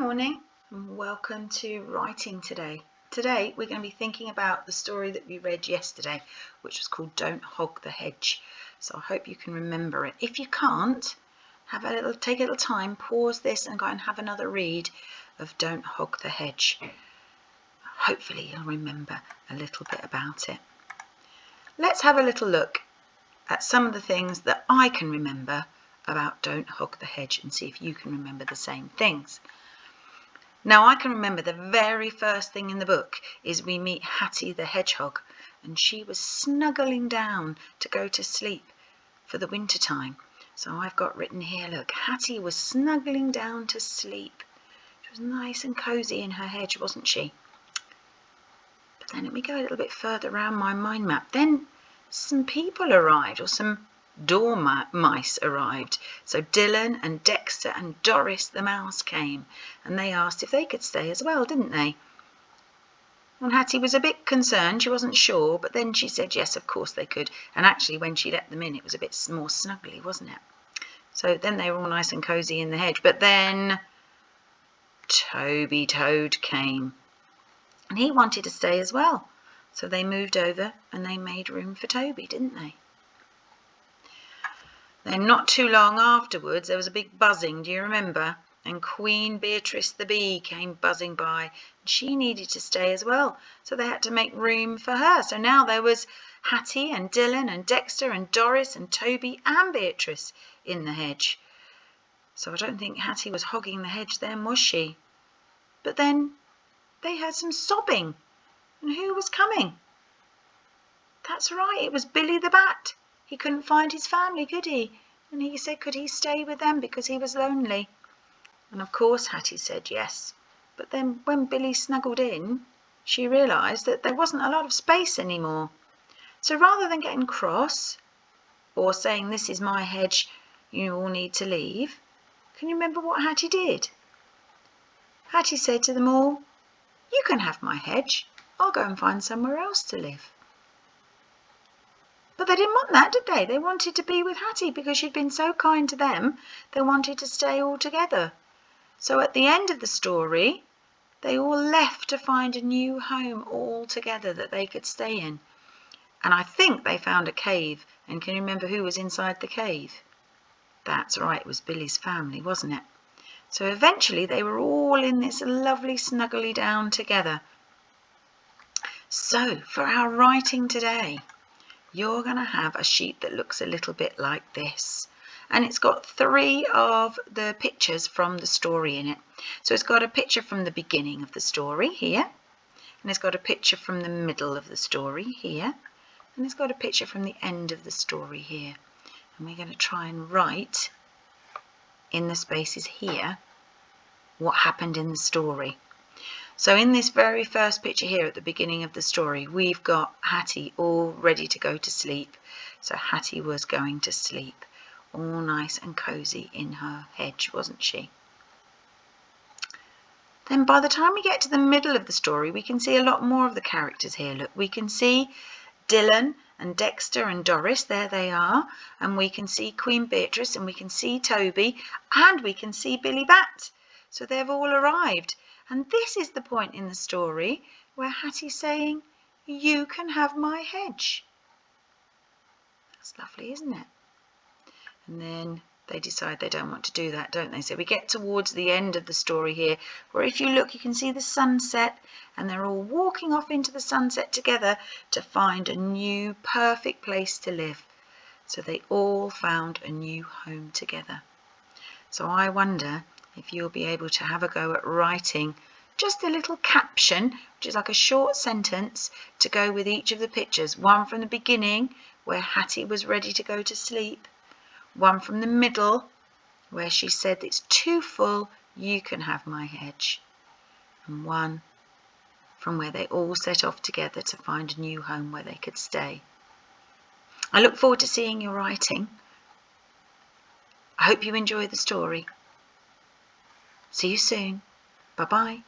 morning and welcome to writing today. Today we're going to be thinking about the story that we read yesterday, which was called Don't Hog the Hedge. So I hope you can remember it. If you can't, take a little time, pause this and go and have another read of Don't Hog the Hedge. Hopefully you'll remember a little bit about it. Let's have a little look at some of the things that I can remember about Don't Hog the Hedge and see if you can remember the same things. Now I can remember the very first thing in the book is we meet Hattie the hedgehog, and she was snuggling down to go to sleep for the winter time. So I've got written here, look, Hattie was snuggling down to sleep. She was nice and cosy in her hedge, wasn't she? But then let me go a little bit further around my mind map. Then some people arrived, or some dormice arrived. So Dylan and Dexter and Doris the mouse came, and they asked if they could stay as well, didn't they? And Hattie was a bit concerned, she wasn't sure, but then she said yes, of course they could. And actually when she let them in, it was a bit more snuggly, wasn't it? So then they were all nice and cosy in the hedge. But then Toby Toad came, and he wanted to stay as well. So they moved over and they made room for Toby, didn't they? Then not too long afterwards there was a big buzzing, do you remember? And Queen Beatrice the bee came buzzing by, and she needed to stay as well, so they had to make room for her. So now there was Hattie and Dylan and Dexter and Doris and Toby and Beatrice in the hedge. So I don't think Hattie was hogging the hedge then, was she? But then they heard some sobbing, and who was coming? That's right, it was Billy the Bat. He couldn't find his family, could he? And he said, could he stay with them because he was lonely? And of course Hattie said yes. But then when Billy snuggled in, she realised that there wasn't a lot of space anymore. So rather than getting cross or saying, this is my hedge, you all need to leave, can you remember what Hattie did? Hattie said to them all, you can have my hedge. I'll go and find somewhere else to live. But they didn't want that, did they? They wanted to be with Hattie because she'd been so kind to them. They wanted to stay all together. So at the end of the story, they all left to find a new home all together that they could stay in. And I think they found a cave. And can you remember who was inside the cave? That's right, it was Billy's family, wasn't it? So eventually they were all in this lovely snuggly down together. So for our writing today, you're going to have a sheet that looks a little bit like this. And it's got 3 of the pictures from the story in it. So it's got a picture from the beginning of the story here. And it's got a picture from the middle of the story here. And it's got a picture from the end of the story here. And we're going to try and write in the spaces here what happened in the story. So in this very first picture here at the beginning of the story, we've got Hattie all ready to go to sleep. So Hattie was going to sleep, all nice and cosy in her hedge, wasn't she? Then by the time we get to the middle of the story, we can see a lot more of the characters here. Look, we can see Dylan and Dexter and Doris, there they are. And we can see Queen Beatrice, and we can see Toby, and we can see Billy Bat. So they've all arrived. And this is the point in the story where Hattie's saying, you can have my hedge. That's lovely, isn't it? And then they decide they don't want to do that, don't they? So we get towards the end of the story here, where if you look, you can see the sunset, and they're all walking off into the sunset together to find a new perfect place to live. So they all found a new home together. So I wonder if you'll be able to have a go at writing just a little caption, which is like a short sentence to go with each of the pictures. One from the beginning, where Hattie was ready to go to sleep. One from the middle, where she said, it's too full, you can have my hedge. And one from where they all set off together to find a new home where they could stay. I look forward to seeing your writing. I hope you enjoy the story. See you soon. Bye-bye.